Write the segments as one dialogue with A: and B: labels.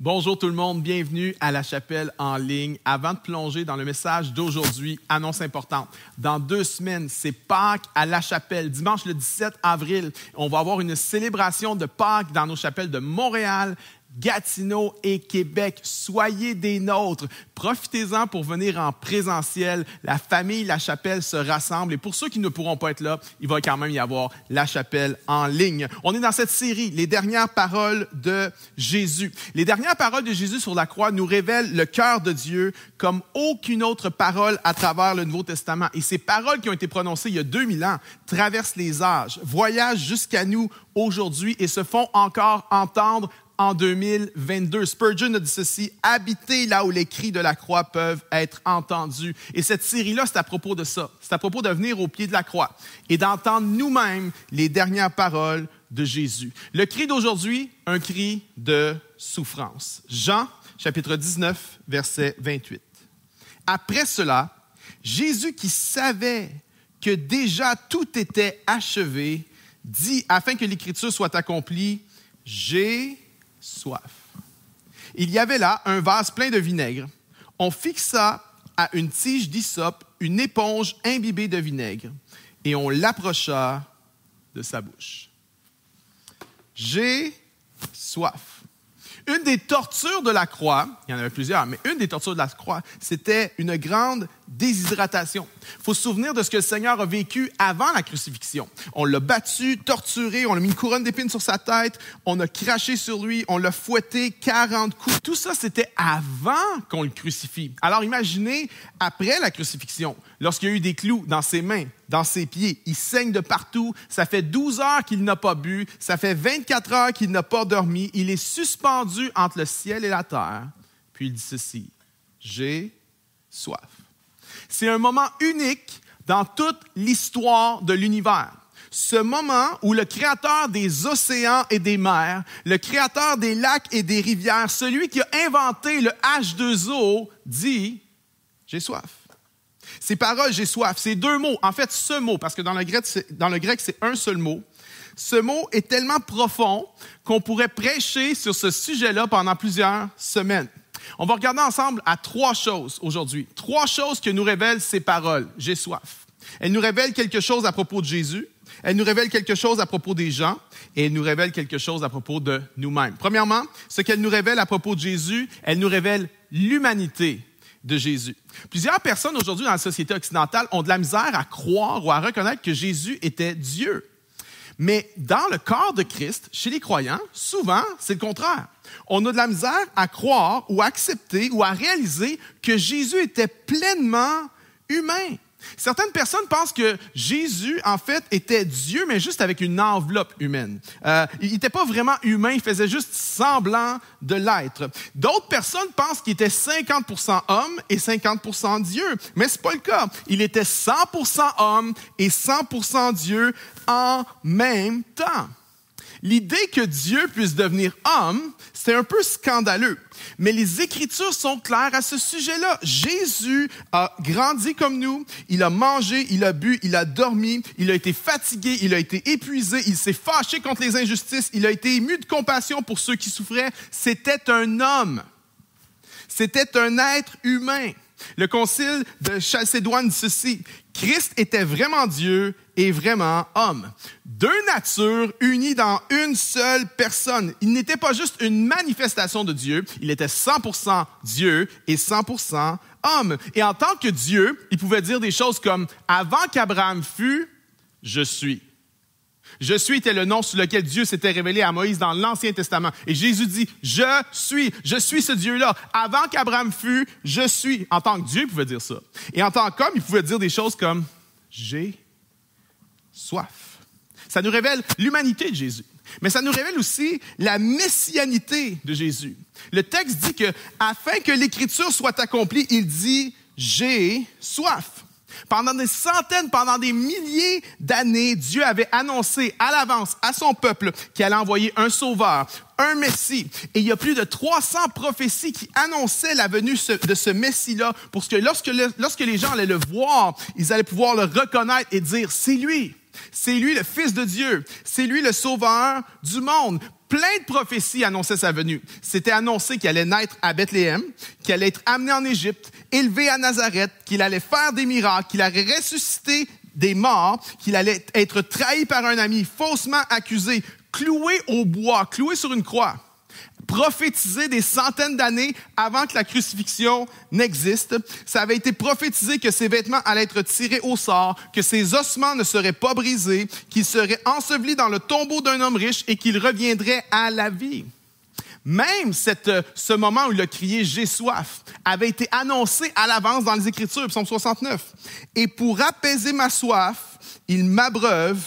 A: Bonjour tout le monde, bienvenue à la chapelle en ligne. Avant de plonger dans le message d'aujourd'hui, annonce importante. Dans 2 semaines, c'est Pâques à la chapelle. Dimanche le 17 avril, on va avoir une célébration de Pâques dans nos chapelles de Montréal, Gatineau et Québec. Soyez des nôtres. Profitez-en pour venir en présentiel. La famille La Chapelle se rassemble. Et pour ceux qui ne pourront pas être là, il va quand même y avoir La Chapelle en ligne. On est dans cette série, les dernières paroles de Jésus. Les dernières paroles de Jésus sur la croix nous révèlent le cœur de Dieu comme aucune autre parole à travers le Nouveau Testament. Et ces paroles qui ont été prononcées il y a 2000 ans traversent les âges, voyagent jusqu'à nous aujourd'hui et se font encore entendre en 2022. Spurgeon a dit ceci: « Habitez là où les cris de la croix peuvent être entendus. » Et cette série-là, c'est à propos de ça. C'est à propos de venir au pied de la croix et d'entendre nous-mêmes les dernières paroles de Jésus. Le cri d'aujourd'hui, un cri de souffrance. Jean, chapitre 19, verset 28. Après cela, Jésus, qui savait que déjà tout était achevé, dit, afin que l'Écriture soit accomplie, « J'ai soif. » Il y avait là un vase plein de vinaigre. On fixa à une tige d'hysope une éponge imbibée de vinaigre et on l'approcha de sa bouche. J'ai soif. Une des tortures de la croix, il y en avait plusieurs, mais une des tortures de la croix, c'était une grande déshydratation. Il faut se souvenir de ce que le Seigneur a vécu avant la crucifixion. On l'a battu, torturé, on a mis une couronne d'épines sur sa tête, on a craché sur lui, on l'a fouetté 40 coups. Tout ça, c'était avant qu'on le crucifie. Alors imaginez, après la crucifixion, lorsqu'il y a eu des clous dans ses mains, dans ses pieds, il saigne de partout, ça fait 12 heures qu'il n'a pas bu, ça fait 24 heures qu'il n'a pas dormi, il est suspendu entre le ciel et la terre. Puis il dit ceci: « J'ai soif. » C'est un moment unique dans toute l'histoire de l'univers. Ce moment où le créateur des océans et des mers, le créateur des lacs et des rivières, celui qui a inventé le H2O, dit « J'ai soif. » Ces paroles « j'ai soif », c'est 2 mots. En fait, ce mot, parce que dans le grec, c'est un seul mot. Ce mot est tellement profond qu'on pourrait prêcher sur ce sujet-là pendant plusieurs semaines. On va regarder ensemble à 3 choses aujourd'hui. 3 choses que nous révèlent ces paroles. J'ai soif. Elles nous révèlent quelque chose à propos de Jésus. Elles nous révèlent quelque chose à propos des gens. Et elles nous révèlent quelque chose à propos de nous-mêmes. Premièrement, ce qu'elles nous révèlent à propos de Jésus, elles nous révèlent l'humanité de Jésus. Plusieurs personnes aujourd'hui dans la société occidentale ont de la misère à croire ou à reconnaître que Jésus était Dieu. Mais dans le corps de Christ, chez les croyants, souvent, c'est le contraire. On a de la misère à croire ou à accepter ou à réaliser que Jésus était pleinement humain. Certaines personnes pensent que Jésus, en fait, était Dieu, mais juste avec une enveloppe humaine. Il n'était pas vraiment humain, il faisait juste semblant de l'être. D'autres personnes pensent qu'il était 50% homme et 50% Dieu, mais c'est pas le cas. Il était 100% homme et 100% Dieu en même temps. L'idée que Dieu puisse devenir homme, c'est un peu scandaleux. Mais les Écritures sont claires à ce sujet-là. Jésus a grandi comme nous, il a mangé, il a bu, il a dormi, il a été fatigué, il a été épuisé, il s'est fâché contre les injustices, il a été ému de compassion pour ceux qui souffraient. C'était un homme. C'était un être humain. Le concile de Chalcédoine dit ceci: Christ était vraiment Dieu et vraiment homme. 2 natures unies dans une seule personne. Il n'était pas juste une manifestation de Dieu, il était 100% Dieu et 100% homme. Et en tant que Dieu, il pouvait dire des choses comme « Avant qu'Abraham fût, je suis ». Je suis était le nom sous lequel Dieu s'était révélé à Moïse dans l'Ancien Testament. Et Jésus dit, je suis ce Dieu-là. Avant qu'Abraham fût, je suis. En tant que Dieu, il pouvait dire ça. Et en tant qu'homme, il pouvait dire des choses comme, j'ai soif. Ça nous révèle l'humanité de Jésus. Mais ça nous révèle aussi la messianité de Jésus. Le texte dit que, afin que l'Écriture soit accomplie, il dit, j'ai soif. Pendant des centaines, pendant des milliers d'années, Dieu avait annoncé à l'avance à son peuple qu'il allait envoyer un sauveur, un Messie. Et il y a plus de 300 prophéties qui annonçaient la venue de ce Messie-là pour que lorsque les gens allaient le voir, ils allaient pouvoir le reconnaître et dire « C'est lui le Fils de Dieu, c'est lui le Sauveur du monde ». plein de prophéties annonçaient sa venue. C'était annoncé qu'il allait naître à Bethléem, qu'il allait être amené en Égypte, élevé à Nazareth, qu'il allait faire des miracles, qu'il allait ressusciter des morts, qu'il allait être trahi par un ami, faussement accusé, cloué au bois, cloué sur une croix. Prophétisé des centaines d'années avant que la crucifixion n'existe. Ça avait été prophétisé que ses vêtements allaient être tirés au sort, que ses ossements ne seraient pas brisés, qu'il serait enseveli dans le tombeau d'un homme riche et qu'il reviendrait à la vie. Même ce moment où il a crié « J'ai soif » avait été annoncé à l'avance dans les Écritures, Psaume 69. « Et pour apaiser ma soif, il m'abreuve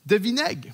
A: de vinaigre. »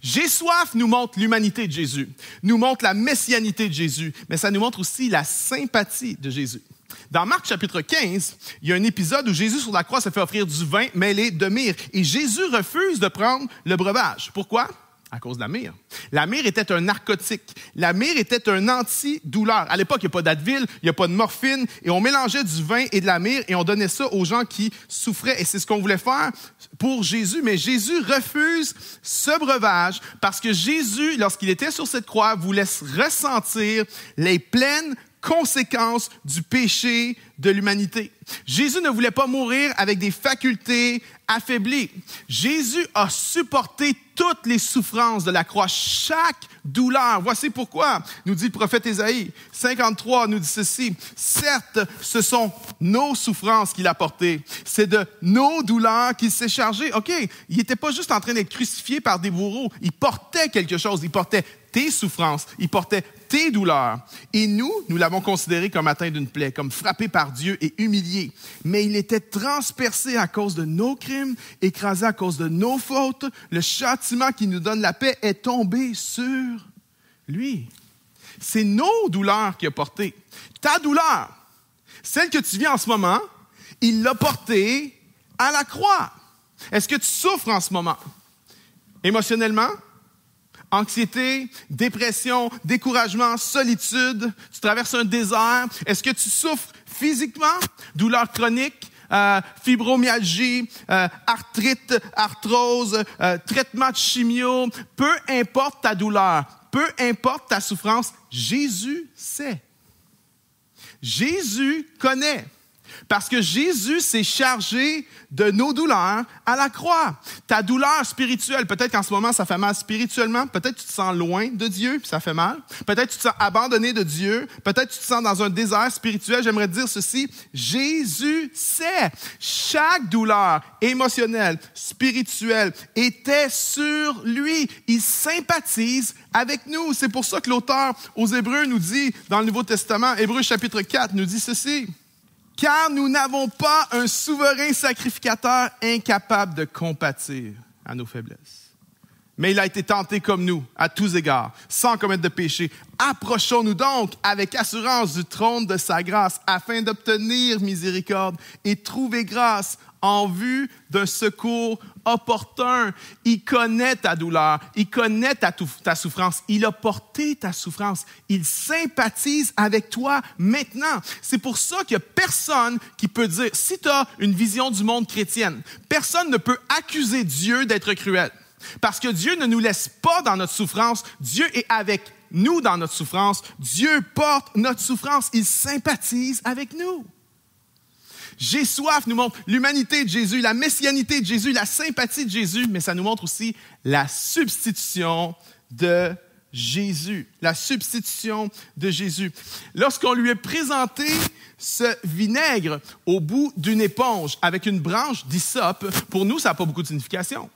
A: J'ai soif nous montre l'humanité de Jésus, nous montre la messianité de Jésus, mais ça nous montre aussi la sympathie de Jésus. Dans Marc chapitre 15, il y a un épisode où Jésus sur la croix se fait offrir du vin mêlé de myrrhe et Jésus refuse de prendre le breuvage. Pourquoi? À cause de la myrrhe. La myrrhe était un narcotique. La myrrhe était un antidouleur. À l'époque, il n'y a pas d'Advil, il n'y a pas de morphine, et on mélangeait du vin et de la myrrhe et on donnait ça aux gens qui souffraient. Et c'est ce qu'on voulait faire pour Jésus. Mais Jésus refuse ce breuvage parce que Jésus, lorsqu'il était sur cette croix, voulait ressentir les pleines conséquences du péché de l'humanité. Jésus ne voulait pas mourir avec des facultés affaiblies. Jésus a supporté toutes les souffrances de la croix, chaque douleur. Voici pourquoi, nous dit le prophète Ésaïe. 53 nous dit ceci. Certes, ce sont nos souffrances qu'il a portées. C'est de nos douleurs qu'il s'est chargé. OK, il n'était pas juste en train d'être crucifié par des bourreaux. Il portait quelque chose. Il portait tes souffrances. Il portait tes douleurs. Et nous l'avons considéré comme atteint d'une plaie, comme frappé par Dieu et humilié. Mais il était transpercé à cause de nos crimes, écrasé à cause de nos fautes. Le châtiment qui nous donne la paix est tombé sur lui. C'est nos douleurs qu'il a portées. Ta douleur, celle que tu vis en ce moment, il l'a portée à la croix. Est-ce que tu souffres en ce moment? Émotionnellement? Anxiété, dépression, découragement, solitude, tu traverses un désert. Est-ce que tu souffres physiquement? Douleurs chroniques, fibromyalgie, arthrite, arthrose, traitement de chimio. Peu importe ta douleur, peu importe ta souffrance, Jésus sait. Jésus connaît. Parce que Jésus s'est chargé de nos douleurs à la croix. Ta douleur spirituelle, peut-être qu'en ce moment, ça fait mal spirituellement. Peut-être que tu te sens loin de Dieu, puis ça fait mal. Peut-être que tu te sens abandonné de Dieu. Peut-être que tu te sens dans un désert spirituel. J'aimerais te dire ceci. Jésus sait. Chaque douleur émotionnelle, spirituelle, était sur lui. Il sympathise avec nous. C'est pour ça que l'auteur aux Hébreux nous dit, dans le Nouveau Testament, Hébreux chapitre 4, nous dit ceci. Car nous n'avons pas un souverain sacrificateur incapable de compatir à nos faiblesses. Mais il a été tenté comme nous, à tous égards, sans commettre de péché. Approchons-nous donc avec assurance du trône de sa grâce, afin d'obtenir miséricorde et trouver grâce en vue d'un secours opportun. Il connaît ta douleur, il connaît ta souffrance, il a porté ta souffrance, il sympathise avec toi maintenant. C'est pour ça qu'il n'y a personne qui peut dire, si tu as une vision du monde chrétienne, personne ne peut accuser Dieu d'être cruel. Parce que Dieu ne nous laisse pas dans notre souffrance, Dieu est avec nous dans notre souffrance, Dieu porte notre souffrance, il sympathise avec nous. J'ai soif nous montre l'humanité de Jésus, la messianité de Jésus, la sympathie de Jésus, mais ça nous montre aussi la substitution de Jésus. La substitution de Jésus. Lorsqu'on lui a présenté ce vinaigre au bout d'une éponge avec une branche d'hysope, pour nous, ça n'a pas beaucoup de signification.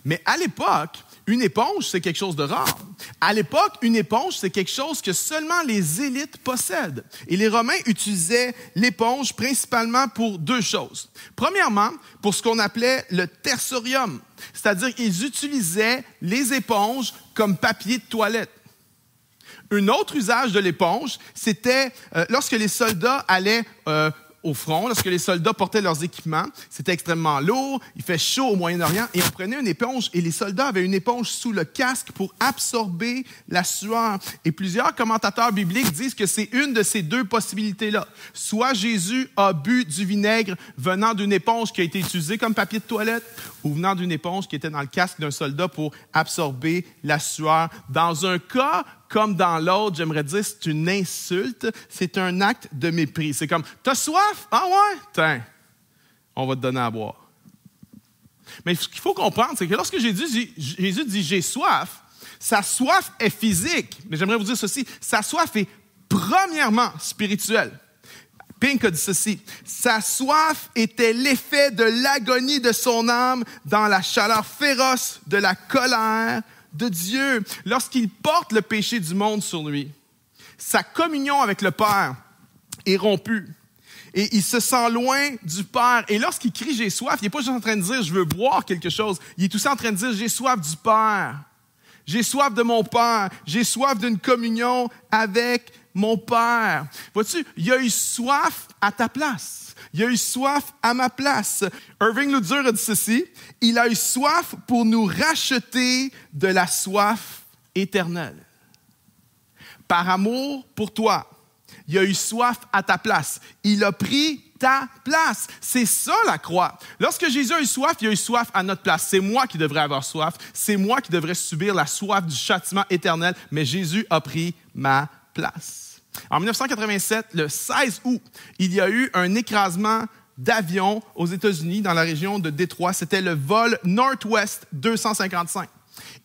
A: Mais à l'époque, une éponge, c'est quelque chose de rare. À l'époque, une éponge, c'est quelque chose que seulement les élites possèdent. Et les Romains utilisaient l'éponge principalement pour deux choses. Premièrement, pour ce qu'on appelait le tersorium, c'est-à-dire qu'ils utilisaient les éponges comme papier de toilette. Un autre usage de l'éponge, c'était lorsque les soldats allaient au front, lorsque les soldats portaient leurs équipements. C'était extrêmement lourd, il fait chaud au Moyen-Orient, et on prenait une éponge, et les soldats avaient une éponge sous le casque pour absorber la sueur. Et plusieurs commentateurs bibliques disent que c'est une de ces deux possibilités-là. Soit Jésus a bu du vinaigre venant d'une éponge qui a été utilisée comme papier de toilette, ou venant d'une éponge qui était dans le casque d'un soldat pour absorber la sueur. Dans un cas comme dans l'autre, j'aimerais dire c'est une insulte, c'est un acte de mépris. C'est comme, t'as soif? Ah ouais? Tiens, on va te donner à boire. Mais ce qu'il faut comprendre, c'est que lorsque Jésus dit j'ai soif, sa soif est physique. Mais j'aimerais vous dire ceci, sa soif est premièrement spirituelle. Pink a dit ceci, sa soif était l'effet de l'agonie de son âme dans la chaleur féroce de la colère de Dieu. Lorsqu'il porte le péché du monde sur lui, sa communion avec le Père est rompue. Et il se sent loin du Père. Et lorsqu'il crie « j'ai soif », il n'est pas juste en train de dire « je veux boire quelque chose ». Il est aussi en train de dire « j'ai soif du Père ». J'ai soif de mon Père. J'ai soif d'une communion avec mon Père. Vois-tu, il a eu soif à ta place. Il a eu soif à ma place. Irving Lutzer a dit ceci, « Il a eu soif pour nous racheter de la soif éternelle. » Par amour pour toi, il a eu soif à ta place. Il a pris ta place. C'est ça la croix. Lorsque Jésus a eu soif, il a eu soif à notre place. C'est moi qui devrais avoir soif. C'est moi qui devrais subir la soif du châtiment éternel. Mais Jésus a pris ma place. En 1987, le 16 août, il y a eu un écrasement d'avion aux États-Unis, dans la région de Détroit. C'était le vol Northwest 255.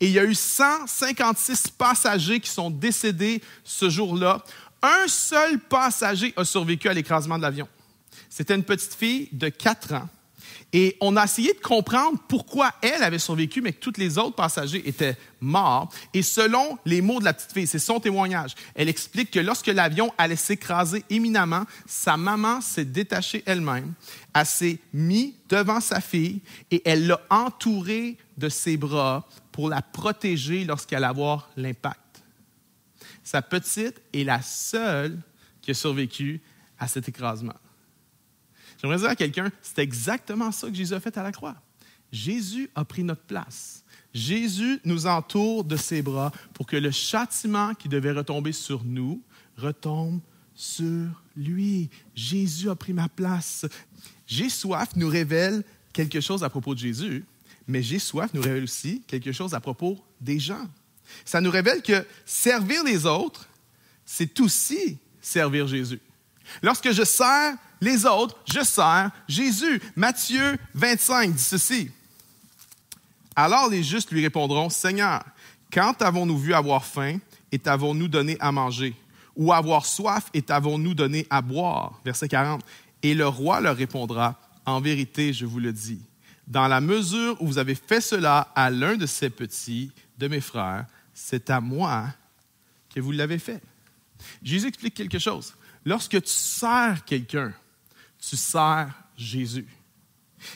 A: Et il y a eu 156 passagers qui sont décédés ce jour-là. Un seul passager a survécu à l'écrasement de l'avion. C'était une petite fille de 4 ans. Et on a essayé de comprendre pourquoi elle avait survécu, mais que tous les autres passagers étaient morts. Et selon les mots de la petite fille, c'est son témoignage, elle explique que lorsque l'avion allait s'écraser imminemment, sa maman s'est détachée elle-même. Elle s'est mise devant sa fille et elle l'a entourée de ses bras pour la protéger lorsqu'elle allait avoir l'impact. Sa petite est la seule qui a survécu à cet écrasement. J'aimerais dire à quelqu'un, c'est exactement ça que Jésus a fait à la croix. Jésus a pris notre place. Jésus nous entoure de ses bras pour que le châtiment qui devait retomber sur nous retombe sur lui. Jésus a pris ma place. J'ai soif nous révèle quelque chose à propos de Jésus, mais j'ai soif nous révèle aussi quelque chose à propos des gens. Ça nous révèle que servir les autres, c'est aussi servir Jésus. Lorsque je sers les autres, je sers Jésus. Matthieu 25 dit ceci. Alors les justes lui répondront, « Seigneur, quand t'avons-nous vu avoir faim et t'avons-nous donné à manger? Ou avoir soif et t'avons-nous donné à boire? » Verset 40. Et le roi leur répondra, « En vérité, je vous le dis, dans la mesure où vous avez fait cela à l'un de ces petits, de mes frères, c'est à moi que vous l'avez fait. » Jésus explique quelque chose. Lorsque tu sers quelqu'un, tu sers Jésus.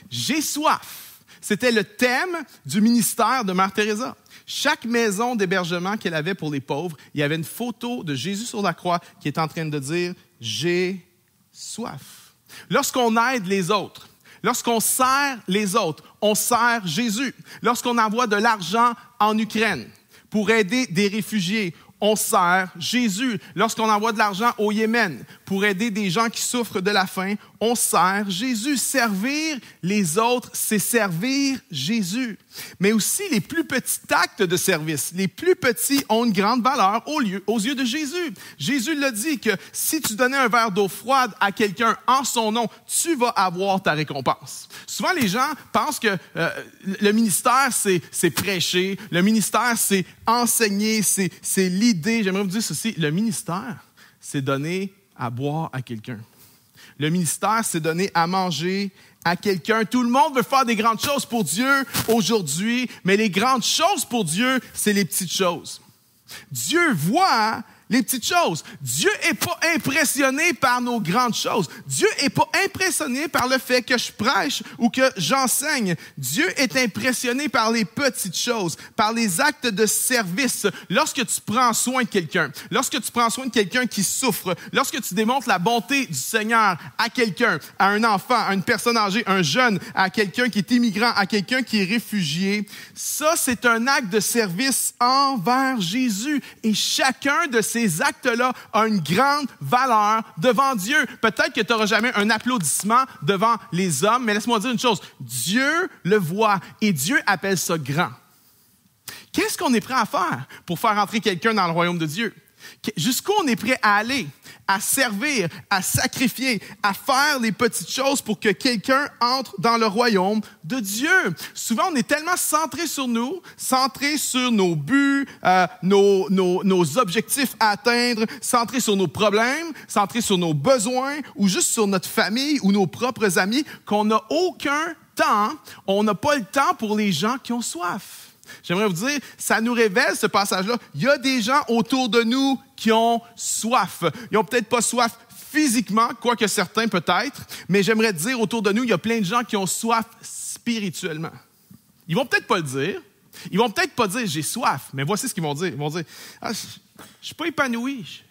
A: J'ai soif. C'était le thème du ministère de Mère Teresa. Chaque maison d'hébergement qu'elle avait pour les pauvres, il y avait une photo de Jésus sur la croix qui est en train de dire « J'ai soif ». Lorsqu'on aide les autres, lorsqu'on sert les autres, on sert Jésus. Lorsqu'on envoie de l'argent en Ukraine pour aider des réfugiés, on sert Jésus. Lorsqu'on envoie de l'argent au Yémen pour aider des gens qui souffrent de la faim, on sert Jésus. Servir les autres, c'est servir Jésus. Mais aussi les plus petits actes de service, les plus petits ont une grande valeur aux yeux de Jésus. Jésus l'a dit que si tu donnais un verre d'eau froide à quelqu'un en son nom, tu vas avoir ta récompense. Souvent, les gens pensent que le ministère, c'est prêcher. Le ministère, c'est enseigner, c'est l'idée. J'aimerais vous dire ceci, le ministère, c'est donner à boire à quelqu'un. Le ministère, c'est donner à manger à quelqu'un. Tout le monde veut faire des grandes choses pour Dieu aujourd'hui, mais les grandes choses pour Dieu, c'est les petites choses. Dieu voit les petites choses. Dieu n'est pas impressionné par nos grandes choses. Dieu n'est pas impressionné par le fait que je prêche ou que j'enseigne. Dieu est impressionné par les petites choses, par les actes de service. Lorsque tu prends soin de quelqu'un, lorsque tu prends soin de quelqu'un qui souffre, lorsque tu démontres la bonté du Seigneur à quelqu'un, à un enfant, à une personne âgée, un jeune, à quelqu'un qui est immigrant, à quelqu'un qui est réfugié, ça, c'est un acte de service envers Jésus. Et chacun de ces actes-là a une grande valeur devant Dieu. Peut-être que tu n'auras jamais un applaudissement devant les hommes, mais laisse-moi dire une chose. Dieu le voit et Dieu appelle ça grand. Qu'est-ce qu'on est prêt à faire pour faire entrer quelqu'un dans le royaume de Dieu? Jusqu'où on est prêt à aller, à servir, à sacrifier, à faire les petites choses pour que quelqu'un entre dans le royaume de Dieu. Souvent, on est tellement centré sur nous, centré sur nos buts, nos objectifs à atteindre, centré sur nos problèmes, centré sur nos besoins ou juste sur notre famille ou nos propres amis qu'on n'a aucun temps, on n'a pas le temps pour les gens qui ont soif. J'aimerais vous dire, ça nous révèle ce passage-là. Il y a des gens autour de nous qui ont soif. Ils n'ont peut-être pas soif physiquement, quoique certains peut-être, mais j'aimerais dire autour de nous, il y a plein de gens qui ont soif spirituellement. Ils vont peut-être pas le dire. Ils vont peut-être pas dire « j'ai soif », mais voici ce qu'ils vont dire. Ils vont dire « je suis pas épanoui.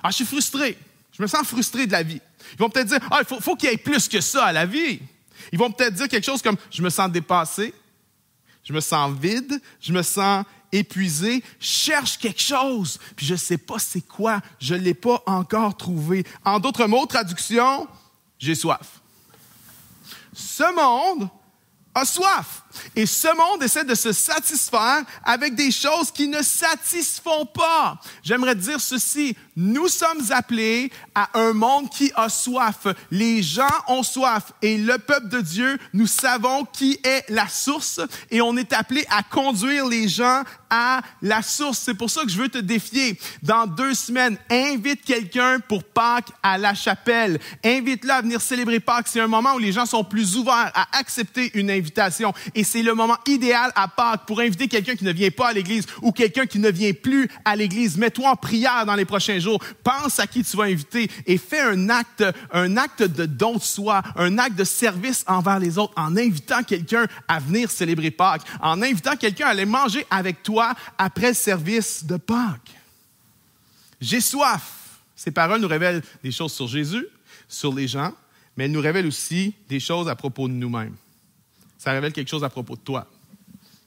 A: Je suis frustré. Je me sens frustré de la vie. » Ils vont peut-être dire « il faut qu'il y ait plus que ça à la vie. » Ils vont peut-être dire quelque chose comme « je me sens dépassé. Je me sens vide, je me sens épuisé, je cherche quelque chose, puis je ne sais pas c'est quoi, je ne l'ai pas encore trouvé. » En d'autres mots, traduction, j'ai soif. Ce monde a soif. Et ce monde essaie de se satisfaire avec des choses qui ne satisfont pas. J'aimerais dire ceci, nous sommes appelés à un monde qui a soif. Les gens ont soif et le peuple de Dieu, nous savons qui est la source et on est appelé à conduire les gens à la source. C'est pour ça que je veux te défier. Dans 2 semaines, invite quelqu'un pour Pâques à la chapelle. Invite-le à venir célébrer Pâques. C'est un moment où les gens sont plus ouverts à accepter une invitation. Et c'est le moment idéal à Pâques pour inviter quelqu'un qui ne vient pas à l'église ou quelqu'un qui ne vient plus à l'église. Mets-toi en prière dans les prochains jours. Pense à qui tu vas inviter et fais un acte de don de soi, un acte de service envers les autres en invitant quelqu'un à venir célébrer Pâques, en invitant quelqu'un à aller manger avec toi après le service de Pâques. J'ai soif. Ces paroles nous révèlent des choses sur Jésus, sur les gens, mais elles nous révèlent aussi des choses à propos de nous-mêmes. Ça révèle quelque chose à propos de toi.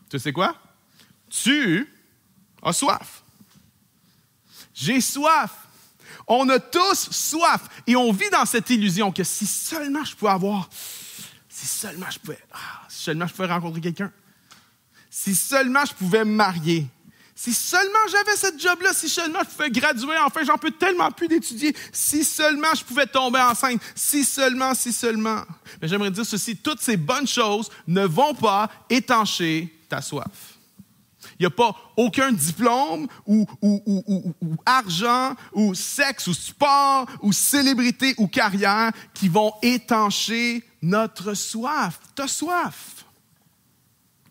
A: Tu sais quoi? Tu as soif. J'ai soif. On a tous soif. Et on vit dans cette illusion que si seulement je pouvais si seulement je pouvais rencontrer quelqu'un, si seulement je pouvais me marier, si seulement j'avais cette job-là, si seulement je pouvais graduer, enfin, j'en peux tellement plus d'étudier, si seulement je pouvais tomber enceinte, si seulement. Mais j'aimerais dire ceci, toutes ces bonnes choses ne vont pas étancher ta soif. Il n'y a pas aucun diplôme ou argent ou sexe ou sport ou célébrité ou carrière qui vont étancher notre soif. T'as soif.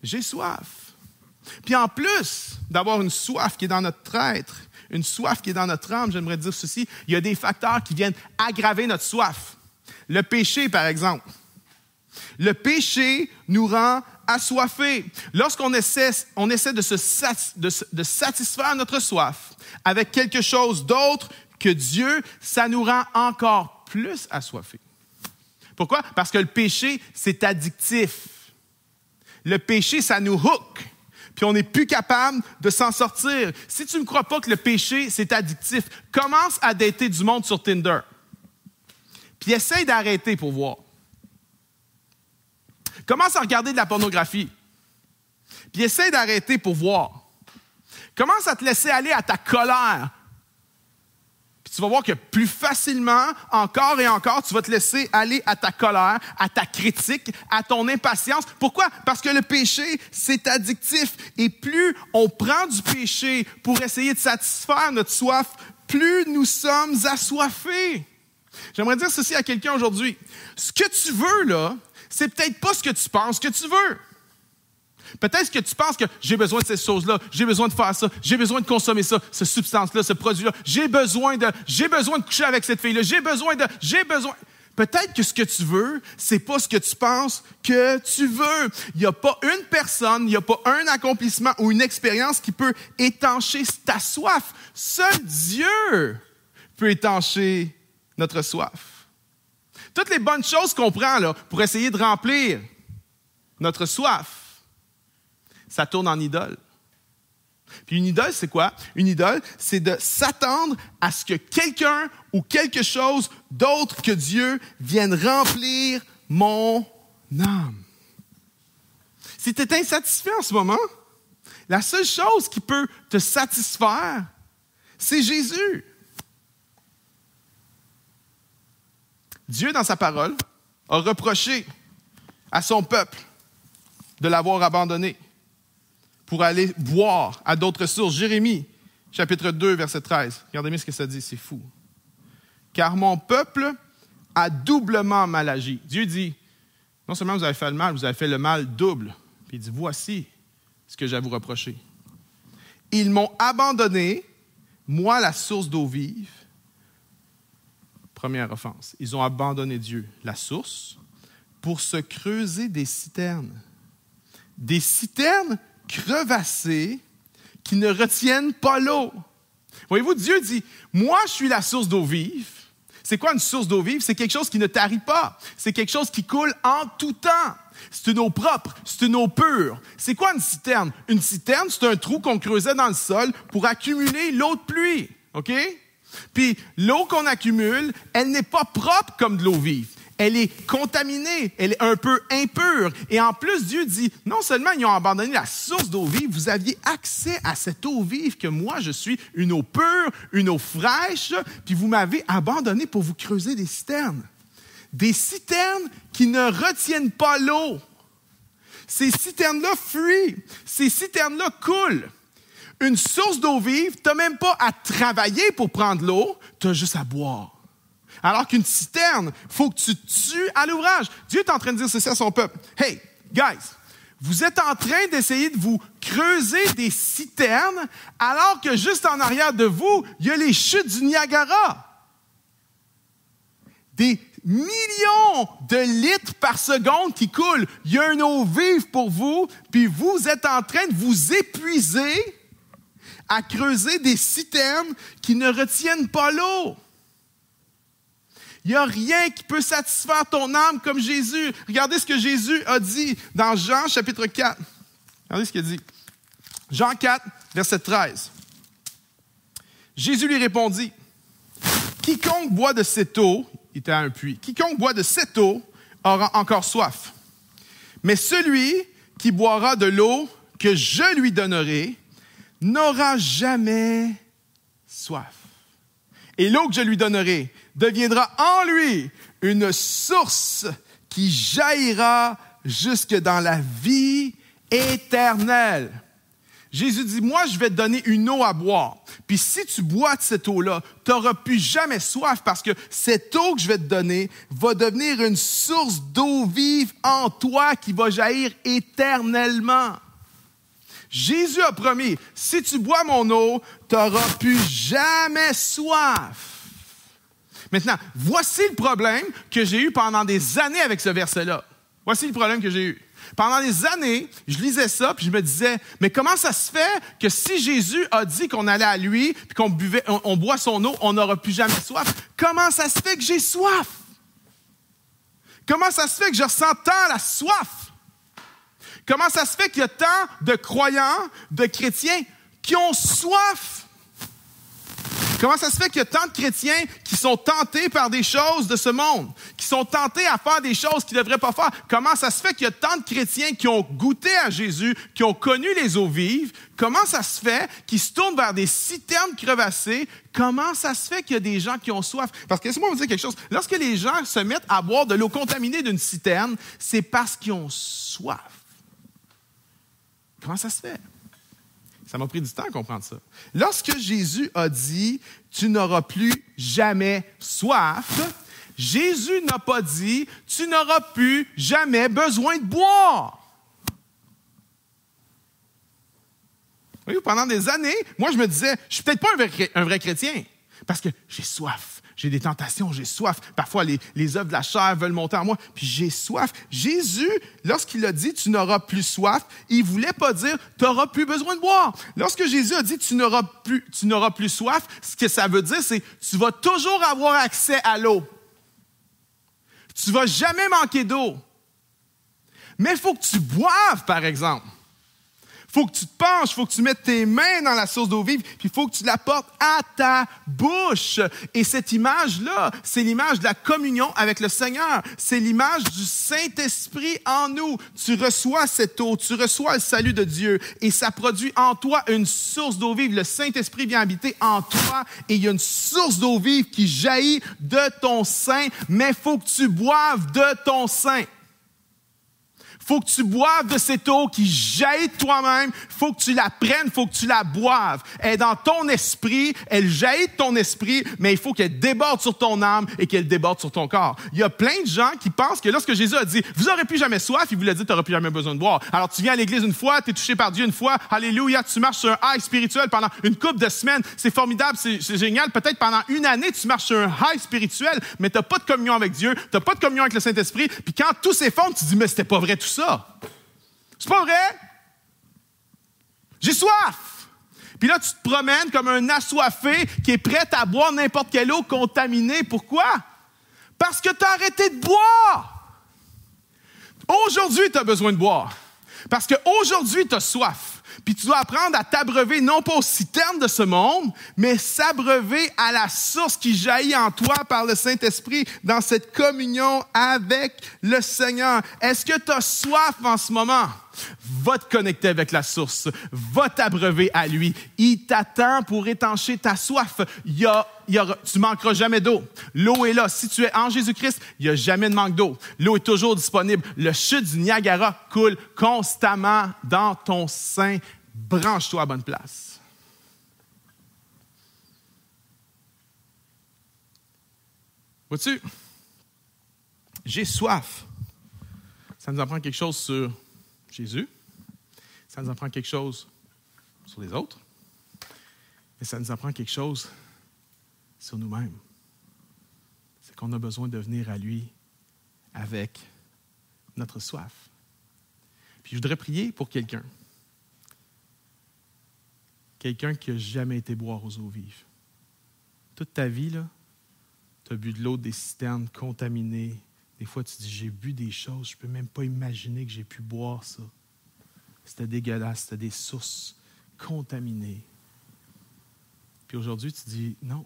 A: J'ai soif. Puis en plus d'avoir une soif qui est dans notre être, une soif qui est dans notre âme, j'aimerais dire ceci, il y a des facteurs qui viennent aggraver notre soif. Le péché, par exemple. Le péché nous rend assoiffés. Lorsqu'on essaie de satisfaire notre soif avec quelque chose d'autre que Dieu, ça nous rend encore plus assoiffés. Pourquoi? Parce que le péché, c'est addictif. Le péché, ça nous hook. Puis on n'est plus capable de s'en sortir. Si tu ne crois pas que le péché, c'est addictif, commence à dater du monde sur Tinder. Puis essaye d'arrêter pour voir. Commence à regarder de la pornographie. Puis essaye d'arrêter pour voir. Commence à te laisser aller à ta colère. Puis tu vas voir que plus facilement, encore et encore, tu vas te laisser aller à ta colère, à ta critique, à ton impatience. Pourquoi? Parce que le péché, c'est addictif. Et plus on prend du péché pour essayer de satisfaire notre soif, plus nous sommes assoiffés. J'aimerais dire ceci à quelqu'un aujourd'hui. Ce que tu veux, là, c'est peut-être pas ce que tu penses que tu veux. Peut-être que tu penses que j'ai besoin de ces choses-là, j'ai besoin de faire ça, j'ai besoin de consommer ça, cette substance-là, ce produit-là, j'ai besoin de coucher avec cette fille-là, j'ai besoin. Peut-être que ce que tu veux, c'est pas ce que tu penses que tu veux. Il n'y a pas une personne, il n'y a pas un accomplissement ou une expérience qui peut étancher ta soif. Seul Dieu peut étancher notre soif. Toutes les bonnes choses qu'on prend là, pour essayer de remplir notre soif, ça tourne en idole. Puis une idole, c'est quoi? Une idole, c'est de s'attendre à ce que quelqu'un ou quelque chose d'autre que Dieu vienne remplir mon âme. Si tu es insatisfait en ce moment, la seule chose qui peut te satisfaire, c'est Jésus. Dieu, dans sa parole, a reproché à son peuple de l'avoir abandonné pour aller boire à d'autres sources. Jérémie, chapitre 2, verset 13. Regardez-moi ce que ça dit, c'est fou. « Car mon peuple a doublement mal agi. » Dieu dit, non seulement vous avez fait le mal, vous avez fait le mal double. Puis il dit, voici ce que j'ai à vous reprocher. Ils m'ont abandonné, moi la source d'eau vive. Première offense. Ils ont abandonné Dieu, la source, pour se creuser des citernes. Des citernes crevassées qui ne retiennent pas l'eau. Voyez-vous, Dieu dit, moi, je suis la source d'eau vive. C'est quoi une source d'eau vive? C'est quelque chose qui ne tarit pas. C'est quelque chose qui coule en tout temps. C'est une eau propre, c'est une eau pure. C'est quoi une citerne? Une citerne, c'est un trou qu'on creusait dans le sol pour accumuler l'eau de pluie. OK? Puis l'eau qu'on accumule, elle n'est pas propre comme de l'eau vive. Elle est contaminée, elle est un peu impure. Et en plus, Dieu dit, non seulement ils ont abandonné la source d'eau vive, vous aviez accès à cette eau vive que moi, je suis une eau pure, une eau fraîche, puis vous m'avez abandonné pour vous creuser des citernes. Des citernes qui ne retiennent pas l'eau. Ces citernes-là fuient. Ces citernes-là coulent. Une source d'eau vive, tu n'as même pas à travailler pour prendre l'eau, tu as juste à boire. Alors qu'une citerne, il faut que tu te tues à l'ouvrage. Dieu est en train de dire ceci à son peuple. Hey, guys, vous êtes en train d'essayer de vous creuser des citernes alors que juste en arrière de vous, il y a les chutes du Niagara. Des millions de litres par seconde qui coulent. Il y a une eau vive pour vous, puis vous êtes en train de vous épuiser à creuser des citernes qui ne retiennent pas l'eau. Il n'y a rien qui peut satisfaire ton âme comme Jésus. Regardez ce que Jésus a dit dans Jean, chapitre 4. Regardez ce qu'il dit. Jean 4, verset 13. Jésus lui répondit, « Quiconque boit de cette eau, il était à un puits, quiconque boit de cette eau aura encore soif. Mais celui qui boira de l'eau que je lui donnerai n'aura jamais soif. Et l'eau que je lui donnerai deviendra en lui une source qui jaillira jusque dans la vie éternelle. » Jésus dit, moi, je vais te donner une eau à boire. Puis si tu bois de cette eau-là, tu n'auras plus jamais soif parce que cette eau que je vais te donner va devenir une source d'eau vive en toi qui va jaillir éternellement. Jésus a promis, si tu bois mon eau, tu n'auras plus jamais soif. Maintenant, voici le problème que j'ai eu pendant des années avec ce verset-là. Voici le problème que j'ai eu. Pendant des années, je lisais ça, puis je me disais, mais comment ça se fait que si Jésus a dit qu'on allait à lui, puis on boit son eau, on n'aura plus jamais soif? Comment ça se fait que j'ai soif? Comment ça se fait que je ressens tant la soif? Comment ça se fait qu'il y a tant de croyants, de chrétiens qui ont soif? Comment ça se fait qu'il y a tant de chrétiens qui sont tentés par des choses de ce monde, qui sont tentés à faire des choses qu'ils ne devraient pas faire? Comment ça se fait qu'il y a tant de chrétiens qui ont goûté à Jésus, qui ont connu les eaux vives? Comment ça se fait qu'ils se tournent vers des citernes crevassées? Comment ça se fait qu'il y a des gens qui ont soif? Parce que laissez-moi vous dire quelque chose. Lorsque les gens se mettent à boire de l'eau contaminée d'une citerne, c'est parce qu'ils ont soif. Comment ça se fait? Ça m'a pris du temps à comprendre ça. Lorsque Jésus a dit « Tu n'auras plus jamais soif », Jésus n'a pas dit « Tu n'auras plus jamais besoin de boire ». Oui, pendant des années, moi, je me disais, je suis peut-être pas un vrai chrétien parce que j'ai soif. J'ai des tentations, j'ai soif. Parfois, les œuvres de la chair veulent monter en moi, puis j'ai soif. Jésus, lorsqu'il a dit « tu n'auras plus soif », il ne voulait pas dire « tu n'auras plus besoin de boire ». Lorsque Jésus a dit « tu n'auras plus soif », ce que ça veut dire, c'est « tu vas toujours avoir accès à l'eau ». Tu ne vas jamais manquer d'eau. Mais il faut que tu boives, par exemple. Il faut que tu te penches, il faut que tu mettes tes mains dans la source d'eau vive, puis il faut que tu la portes à ta bouche. Et cette image-là, c'est l'image de la communion avec le Seigneur. C'est l'image du Saint-Esprit en nous. Tu reçois cette eau, tu reçois le salut de Dieu, et ça produit en toi une source d'eau vive. Le Saint-Esprit vient habiter en toi, et il y a une source d'eau vive qui jaillit de ton sein, mais il faut que tu boives de ton sein. Faut que tu boives de cette eau qui jaillit de toi-même. Faut que tu la prennes, faut que tu la boives. Elle est dans ton esprit, elle jaillit de ton esprit, mais il faut qu'elle déborde sur ton âme et qu'elle déborde sur ton corps. Il y a plein de gens qui pensent que lorsque Jésus a dit « Vous n'aurez plus jamais soif », il voulait dire « Tu n'auras plus jamais besoin de boire ». Alors tu viens à l'église une fois, tu es touché par Dieu une fois, alléluia, tu marches sur un high spirituel pendant une couple de semaines. C'est formidable, c'est génial. Peut-être pendant une année, tu marches sur un high spirituel, mais tu n'as pas de communion avec Dieu, tu n'as pas de communion avec le Saint-Esprit. Puis quand tout s'effondre, tu te dis « Mais c'était pas vrai tout ça. » C'est pas vrai? J'ai soif! Puis là, tu te promènes comme un assoiffé qui est prêt à boire n'importe quelle eau contaminée. Pourquoi? Parce que tu as arrêté de boire. Aujourd'hui, tu as besoin de boire. Parce qu'aujourd'hui, tu as soif. Puis tu dois apprendre à t'abreuver, non pas aux citernes de ce monde, mais s'abreuver à la source qui jaillit en toi par le Saint-Esprit dans cette communion avec le Seigneur. Est-ce que tu as soif en ce moment? Va te connecter avec la source. Va t'abreuver à lui. Il t'attend pour étancher ta soif. Tu manqueras jamais d'eau. L'eau est là. Si tu es en Jésus-Christ, il n'y a jamais de manque d'eau. L'eau est toujours disponible. Le chute du Niagara coule constamment dans ton sein. Branche-toi à bonne place. Vois-tu? J'ai soif. Ça nous apprend quelque chose sur Jésus. Ça nous apprend quelque chose sur les autres. Mais ça nous apprend quelque chose sur nous-mêmes. C'est qu'on a besoin de venir à lui avec notre soif. Puis je voudrais prier pour quelqu'un. Quelqu'un qui n'a jamais été boire aux eaux vives. Toute ta vie, là, tu as bu de l'eau des citernes contaminées. Des fois, tu dis, j'ai bu des choses, je ne peux même pas imaginer que j'ai pu boire ça. C'était dégueulasse, c'était des sources contaminées. Puis aujourd'hui, tu dis, non,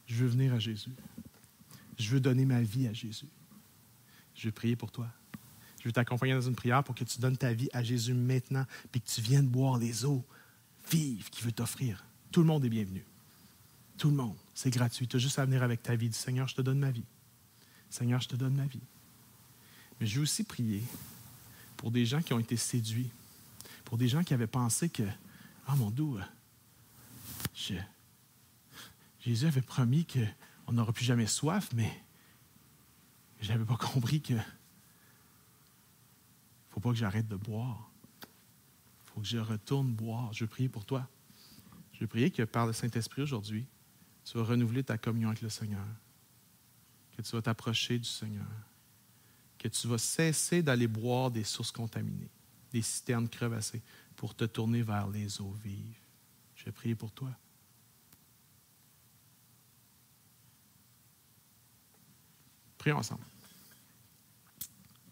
A: je veux venir à Jésus. Je veux donner ma vie à Jésus. Je veux prier pour toi. Je veux t'accompagner dans une prière pour que tu donnes ta vie à Jésus maintenant, puis que tu viennes boire les eaux vives qu'il veut t'offrir. Tout le monde est bienvenu. Tout le monde. C'est gratuit. Tu as juste à venir avec ta vie. Dis, Seigneur, je te donne ma vie. Seigneur, je te donne ma vie. Mais je veux aussi prier pour des gens qui ont été séduits, pour des gens qui avaient pensé que, mon Dieu, Jésus avait promis qu'on n'aura plus jamais soif, mais je n'avais pas compris que faut pas que j'arrête de boire. Il faut que je retourne boire. Je veux prier pour toi. Je veux prier que par le Saint-Esprit aujourd'hui, tu vas renouveler ta communion avec le Seigneur, que tu vas t'approcher du Seigneur, que tu vas cesser d'aller boire des sources contaminées, des citernes crevassées, pour te tourner vers les eaux vives. Je vais prier pour toi. Prions ensemble.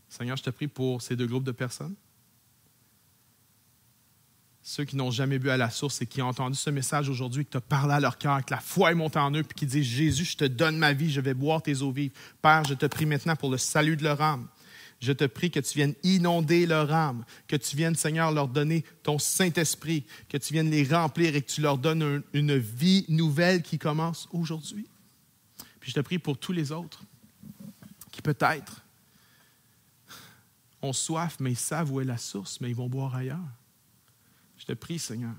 A: Seigneur, je te prie pour ces deux groupes de personnes. Ceux qui n'ont jamais bu à la source et qui ont entendu ce message aujourd'hui, que tu as parlé à leur cœur, que la foi est montée en eux, puis qui disent, Jésus, je te donne ma vie, je vais boire tes eaux vives. Père, je te prie maintenant pour le salut de leur âme. Je te prie que tu viennes inonder leur âme, que tu viennes, Seigneur, leur donner ton Saint-Esprit, que tu viennes les remplir et que tu leur donnes une vie nouvelle qui commence aujourd'hui. Puis je te prie pour tous les autres qui peut-être ont soif, mais ils savent où est la source, mais ils vont boire ailleurs. Je te prie, Seigneur,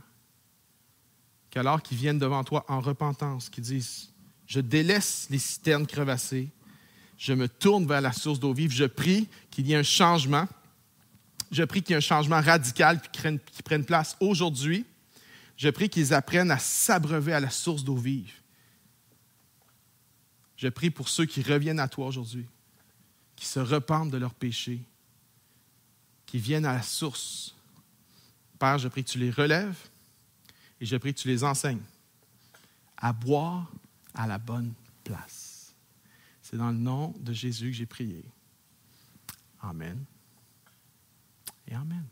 A: qu'alors qu'ils viennent devant toi en repentance, qu'ils disent, je délaisse les citernes crevassées, je me tourne vers la source d'eau vive, je prie qu'il y ait un changement, je prie qu'il y ait un changement radical qui prenne place aujourd'hui, Je prie qu'ils apprennent à s'abreuver à la source d'eau vive. Je prie pour ceux qui reviennent à toi aujourd'hui, qui se repentent de leurs péchés, qui viennent à la source. Père, je prie que tu les relèves et je prie que tu les enseignes à boire à la bonne place. C'est dans le nom de Jésus que j'ai prié. Amen. Et amen.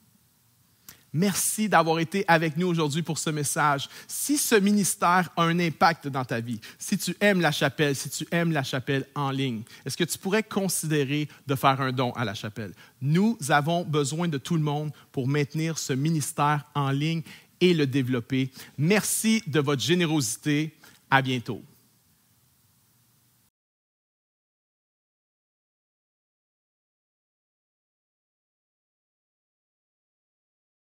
A: Merci d'avoir été avec nous aujourd'hui pour ce message. Si ce ministère a un impact dans ta vie, si tu aimes la chapelle, si tu aimes la chapelle en ligne, est-ce que tu pourrais considérer de faire un don à la chapelle? Nous avons besoin de tout le monde pour maintenir ce ministère en ligne et le développer. Merci de votre générosité. À bientôt.